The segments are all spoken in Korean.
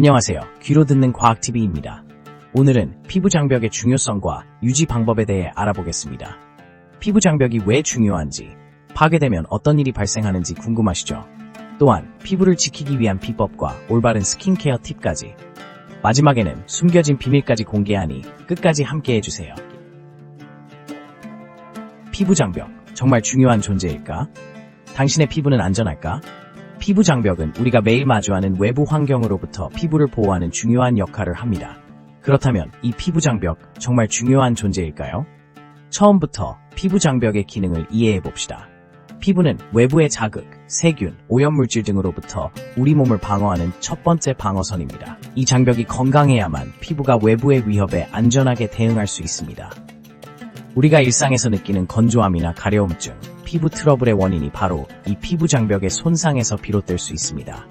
안녕하세요. 귀로 듣는 과학TV입니다. 오늘은 피부 장벽의 중요성과 유지 방법에 대해 알아보겠습니다. 피부 장벽이 왜 중요한지, 파괴되면 어떤 일이 발생하는지 궁금하시죠? 또한 피부를 지키기 위한 비법과 올바른 스킨케어 팁까지, 마지막에는 숨겨진 비밀까지 공개하니 끝까지 함께해주세요. 피부 장벽, 정말 중요한 존재일까? 당신의 피부는 안전할까? 피부 장벽은 우리가 매일 마주하는 외부 환경으로부터 피부를 보호하는 중요한 역할을 합니다. 그렇다면 이 피부 장벽 정말 중요한 존재일까요? 처음부터 피부 장벽의 기능을 이해해 봅시다. 피부는 외부의 자극, 세균, 오염물질 등으로부터 우리 몸을 방어하는 첫 번째 방어선입니다. 이 장벽이 건강해야만 피부가 외부의 위협에 안전하게 대응할 수 있습니다. 우리가 일상에서 느끼는 건조함이나 가려움증, 피부 트러블의 원인이 바로 이 피부 장벽의 손상에서 비롯될 수 있습니다.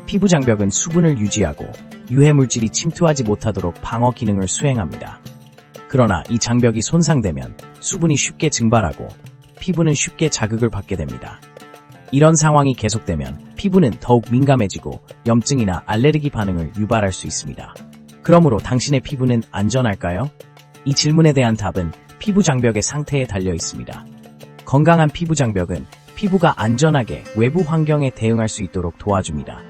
피부 장벽은 수분을 유지하고 유해물질이 침투하지 못하도록 방어 기능을 수행합니다. 그러나 이 장벽이 손상되면 수분이 쉽게 증발하고 피부는 쉽게 자극을 받게 됩니다. 이런 상황이 계속되면 피부는 더욱 민감해지고 염증이나 알레르기 반응을 유발할 수 있습니다. 그러므로 당신의 피부는 안전할까요? 이 질문에 대한 답은 피부 장벽의 상태에 달려 있습니다. 건강한 피부 장벽은 피부가 안전하게 외부 환경에 대응할 수 있도록 도와줍니다.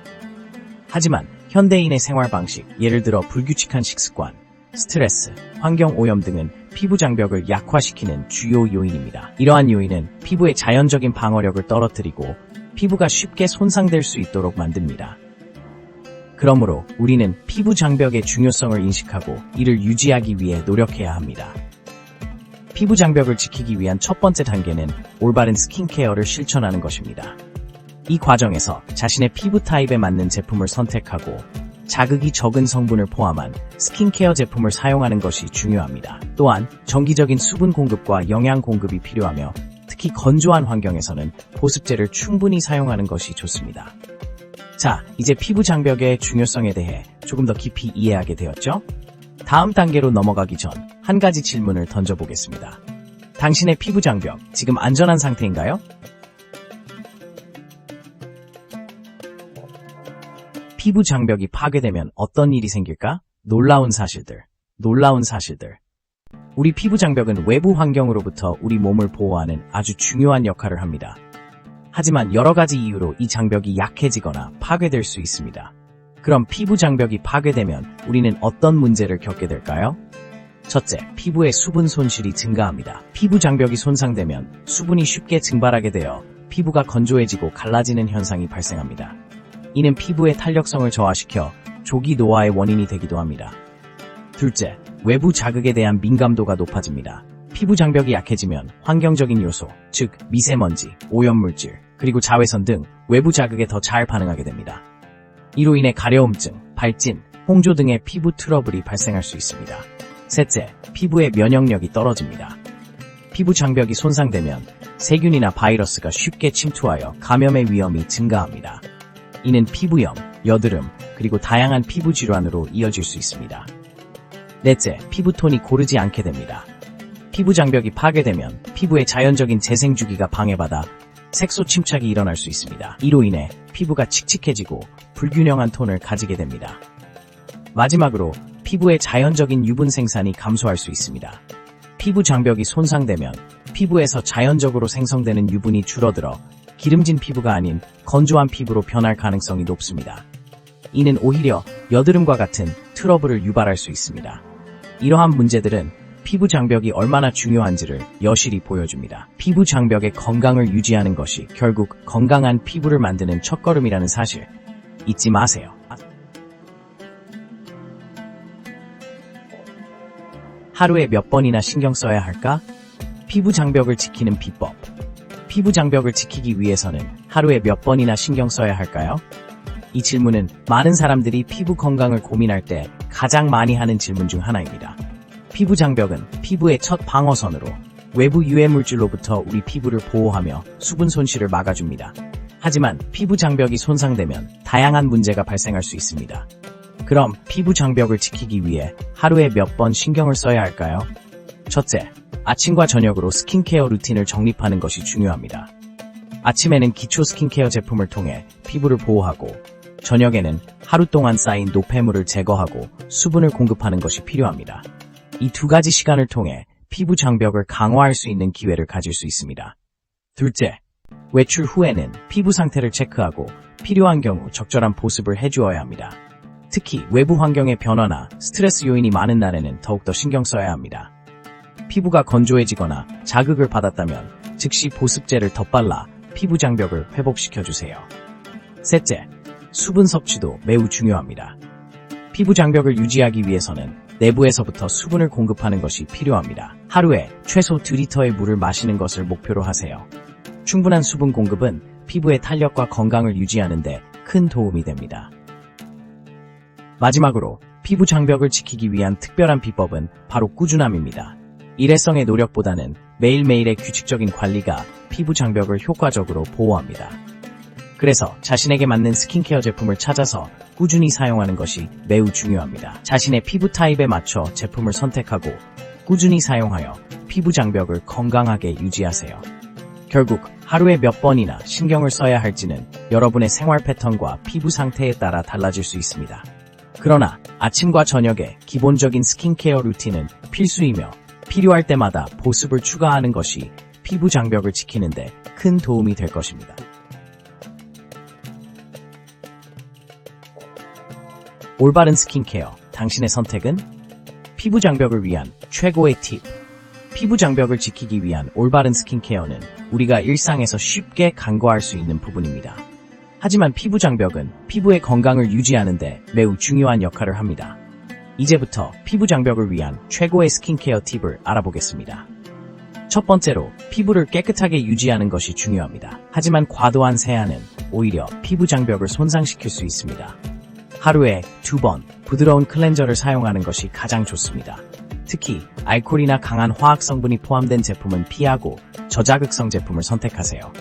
하지만 현대인의 생활 방식, 예를 들어 불규칙한 식습관, 스트레스, 환경 오염 등은 피부 장벽을 약화시키는 주요 요인입니다. 이러한 요인은 피부의 자연적인 방어력을 떨어뜨리고 피부가 쉽게 손상될 수 있도록 만듭니다. 그러므로 우리는 피부 장벽의 중요성을 인식하고 이를 유지하기 위해 노력해야 합니다. 피부 장벽을 지키기 위한 첫 번째 단계는 올바른 스킨케어를 실천하는 것입니다. 이 과정에서 자신의 피부 타입에 맞는 제품을 선택하고 자극이 적은 성분을 포함한 스킨케어 제품을 사용하는 것이 중요합니다. 또한 정기적인 수분 공급과 영양 공급이 필요하며 특히 건조한 환경에서는 보습제를 충분히 사용하는 것이 좋습니다. 자, 이제 피부 장벽의 중요성에 대해 조금 더 깊이 이해하게 되었죠? 다음 단계로 넘어가기 전 한 가지 질문을 던져보겠습니다. 당신의 피부 장벽, 지금 안전한 상태인가요? 피부 장벽이 파괴되면 어떤 일이 생길까? 놀라운 사실들. 우리 피부 장벽은 외부 환경으로부터 우리 몸을 보호하는 아주 중요한 역할을 합니다. 하지만 여러 가지 이유로 이 장벽이 약해지거나 파괴될 수 있습니다. 그럼 피부 장벽이 파괴되면 우리는 어떤 문제를 겪게 될까요? 첫째, 피부의 수분 손실이 증가합니다. 피부 장벽이 손상되면 수분이 쉽게 증발하게 되어 피부가 건조해지고 갈라지는 현상이 발생합니다. 이는 피부의 탄력성을 저하시켜 조기 노화의 원인이 되기도 합니다. 둘째, 외부 자극에 대한 민감도가 높아집니다. 피부 장벽이 약해지면 환경적인 요소, 즉 미세먼지, 오염물질, 그리고 자외선 등 외부 자극에 더 잘 반응하게 됩니다. 이로 인해 가려움증, 발진, 홍조 등의 피부 트러블이 발생할 수 있습니다. 셋째, 피부의 면역력이 떨어집니다. 피부 장벽이 손상되면 세균이나 바이러스가 쉽게 침투하여 감염의 위험이 증가합니다. 이는 피부염, 여드름, 그리고 다양한 피부 질환으로 이어질 수 있습니다. 넷째, 피부톤이 고르지 않게 됩니다. 피부 장벽이 파괴되면 피부의 자연적인 재생 주기가 방해받아 색소 침착이 일어날 수 있습니다. 이로 인해 피부가 칙칙해지고 불균형한 톤을 가지게 됩니다. 마지막으로 피부의 자연적인 유분 생산이 감소할 수 있습니다. 피부 장벽이 손상되면 피부에서 자연적으로 생성되는 유분이 줄어들어 기름진 피부가 아닌 건조한 피부로 변할 가능성이 높습니다. 이는 오히려 여드름과 같은 트러블을 유발할 수 있습니다. 이러한 문제들은 피부 장벽이 얼마나 중요한지를 여실히 보여줍니다. 피부 장벽의 건강을 유지하는 것이 결국 건강한 피부를 만드는 첫걸음이라는 사실 잊지 마세요. 하루에 몇 번이나 신경 써야 할까? 피부 장벽을 지키는 비법. 피부 장벽을 지키기 위해서는 하루에 몇 번이나 신경 써야 할까요? 이 질문은 많은 사람들이 피부 건강을 고민할 때 가장 많이 하는 질문 중 하나입니다. 피부 장벽은 피부의 첫 방어선으로 외부 유해물질로부터 우리 피부를 보호하며 수분 손실을 막아줍니다. 하지만 피부 장벽이 손상되면 다양한 문제가 발생할 수 있습니다. 그럼 피부 장벽을 지키기 위해 하루에 몇 번 신경을 써야 할까요? 첫째, 아침과 저녁으로 스킨케어 루틴을 정립하는 것이 중요합니다. 아침에는 기초 스킨케어 제품을 통해 피부를 보호하고 저녁에는 하루 동안 쌓인 노폐물을 제거하고 수분을 공급하는 것이 필요합니다. 이 두 가지 시간을 통해 피부 장벽을 강화할 수 있는 기회를 가질 수 있습니다. 둘째, 외출 후에는 피부 상태를 체크하고 필요한 경우 적절한 보습을 해주어야 합니다. 특히 외부 환경의 변화나 스트레스 요인이 많은 날에는 더욱더 신경 써야 합니다. 피부가 건조해지거나 자극을 받았다면 즉시 보습제를 덧발라 피부 장벽을 회복시켜주세요. 셋째, 수분 섭취도 매우 중요합니다. 피부 장벽을 유지하기 위해서는 내부에서부터 수분을 공급하는 것이 필요합니다. 하루에 최소 2리터의 물을 마시는 것을 목표로 하세요. 충분한 수분 공급은 피부의 탄력과 건강을 유지하는 데 큰 도움이 됩니다. 마지막으로 피부 장벽을 지키기 위한 특별한 비법은 바로 꾸준함입니다. 일회성의 노력보다는 매일매일의 규칙적인 관리가 피부 장벽을 효과적으로 보호합니다. 그래서 자신에게 맞는 스킨케어 제품을 찾아서 꾸준히 사용하는 것이 매우 중요합니다. 자신의 피부 타입에 맞춰 제품을 선택하고 꾸준히 사용하여 피부 장벽을 건강하게 유지하세요. 결국 하루에 몇 번이나 신경을 써야 할지는 여러분의 생활 패턴과 피부 상태에 따라 달라질 수 있습니다. 그러나 아침과 저녁에 기본적인 스킨케어 루틴은 필수이며 필요할 때마다 보습을 추가하는 것이 피부 장벽을 지키는 데 큰 도움이 될 것입니다. 올바른 스킨케어, 당신의 선택은? 피부 장벽을 위한 최고의 팁. 피부 장벽을 지키기 위한 올바른 스킨케어는 우리가 일상에서 쉽게 간과할 수 있는 부분입니다. 하지만 피부 장벽은 피부의 건강을 유지하는 데 매우 중요한 역할을 합니다. 이제부터 피부 장벽을 위한 최고의 스킨케어 팁을 알아보겠습니다. 첫 번째로, 피부를 깨끗하게 유지하는 것이 중요합니다. 하지만 과도한 세안은 오히려 피부 장벽을 손상시킬 수 있습니다. 하루에 2번 부드러운 클렌저를 사용하는 것이 가장 좋습니다. 특히 알코올이나 강한 화학 성분이 포함된 제품은 피하고 저자극성 제품을 선택하세요.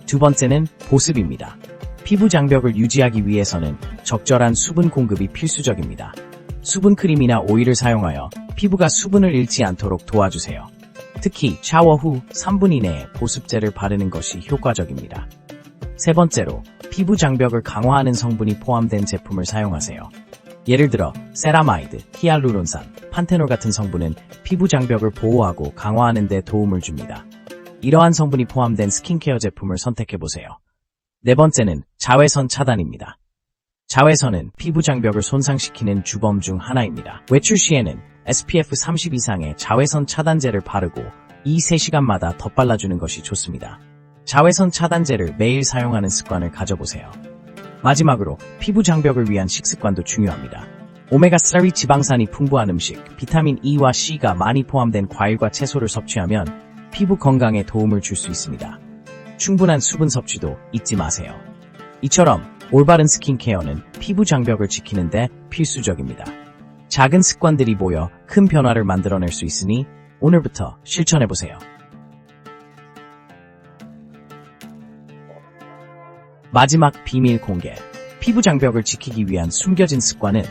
두 번째는 보습입니다. 피부 장벽을 유지하기 위해서는 적절한 수분 공급이 필수적입니다. 수분 크림이나 오일을 사용하여 피부가 수분을 잃지 않도록 도와주세요. 특히 샤워 후 3분 이내에 보습제를 바르는 것이 효과적입니다. 세 번째로, 피부 장벽을 강화하는 성분이 포함된 제품을 사용하세요. 예를 들어 세라마이드, 히알루론산, 판테놀 같은 성분은 피부 장벽을 보호하고 강화하는 데 도움을 줍니다. 이러한 성분이 포함된 스킨케어 제품을 선택해보세요. 네 번째는 자외선 차단입니다. 자외선은 피부 장벽을 손상시키는 주범 중 하나입니다. 외출 시에는 SPF 30 이상의 자외선 차단제를 바르고 2-3시간마다 덧발라주는 것이 좋습니다. 자외선 차단제를 매일 사용하는 습관을 가져보세요. 마지막으로 피부 장벽을 위한 식습관도 중요합니다. 오메가3 지방산이 풍부한 음식, 비타민 E와 C가 많이 포함된 과일과 채소를 섭취하면 피부 건강에 도움을 줄 수 있습니다. 충분한 수분 섭취도 잊지 마세요. 이처럼 올바른 스킨케어는 피부 장벽을 지키는 데 필수적입니다. 작은 습관들이 모여 큰 변화를 만들어낼 수 있으니 오늘부터 실천해보세요. 마지막 비밀 공개. 피부 장벽을 지키기 위한 숨겨진 습관은?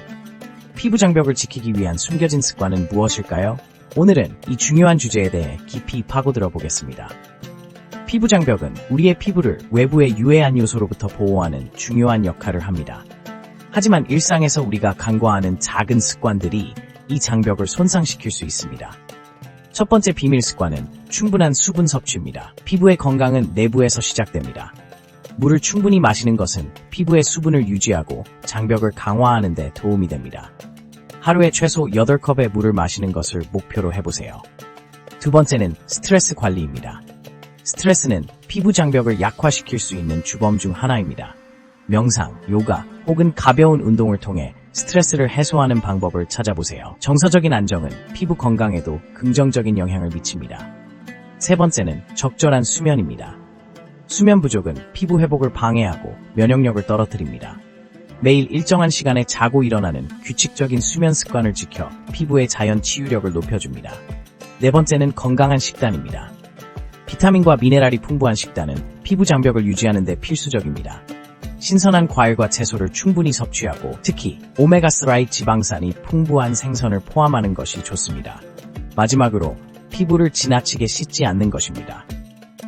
피부 장벽을 지키기 위한 숨겨진 습관은 무엇일까요? 오늘은 이 중요한 주제에 대해 깊이 파고들어 보겠습니다. 피부 장벽은 우리의 피부를 외부의 유해한 요소로부터 보호하는 중요한 역할을 합니다. 하지만 일상에서 우리가 간과하는 작은 습관들이 이 장벽을 손상시킬 수 있습니다. 첫 번째 비밀 습관은 충분한 수분 섭취입니다. 피부의 건강은 내부에서 시작됩니다. 물을 충분히 마시는 것은 피부의 수분을 유지하고 장벽을 강화하는 데 도움이 됩니다. 하루에 최소 8컵의 물을 마시는 것을 목표로 해보세요. 두 번째는 스트레스 관리입니다. 스트레스는 피부 장벽을 약화시킬 수 있는 주범 중 하나입니다. 명상, 요가 혹은 가벼운 운동을 통해 스트레스를 해소하는 방법을 찾아보세요. 정서적인 안정은 피부 건강에도 긍정적인 영향을 미칩니다. 세 번째는 적절한 수면입니다. 수면 부족은 피부 회복을 방해하고 면역력을 떨어뜨립니다. 매일 일정한 시간에 자고 일어나는 규칙적인 수면 습관을 지켜 피부의 자연 치유력을 높여줍니다. 네 번째는 건강한 식단입니다. 비타민과 미네랄이 풍부한 식단은 피부 장벽을 유지하는 데 필수적입니다. 신선한 과일과 채소를 충분히 섭취하고 특히 오메가3 지방산이 풍부한 생선을 포함하는 것이 좋습니다. 마지막으로 피부를 지나치게 씻지 않는 것입니다.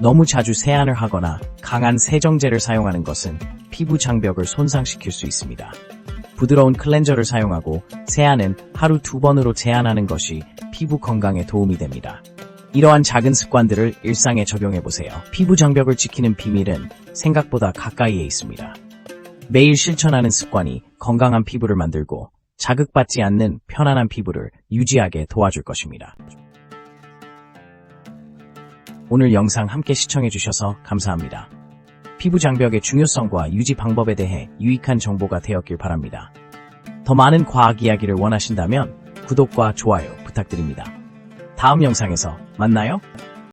너무 자주 세안을 하거나 강한 세정제를 사용하는 것은 피부 장벽을 손상시킬 수 있습니다. 부드러운 클렌저를 사용하고 세안은 하루 2번으로 제한하는 것이 피부 건강에 도움이 됩니다. 이러한 작은 습관들을 일상에 적용해보세요. 피부 장벽을 지키는 비밀은 생각보다 가까이에 있습니다. 매일 실천하는 습관이 건강한 피부를 만들고 자극받지 않는 편안한 피부를 유지하게 도와줄 것입니다. 오늘 영상 함께 시청해주셔서 감사합니다. 피부 장벽의 중요성과 유지 방법에 대해 유익한 정보가 되었길 바랍니다. 더 많은 과학 이야기를 원하신다면 구독과 좋아요 부탁드립니다. 다음 영상에서 만나요.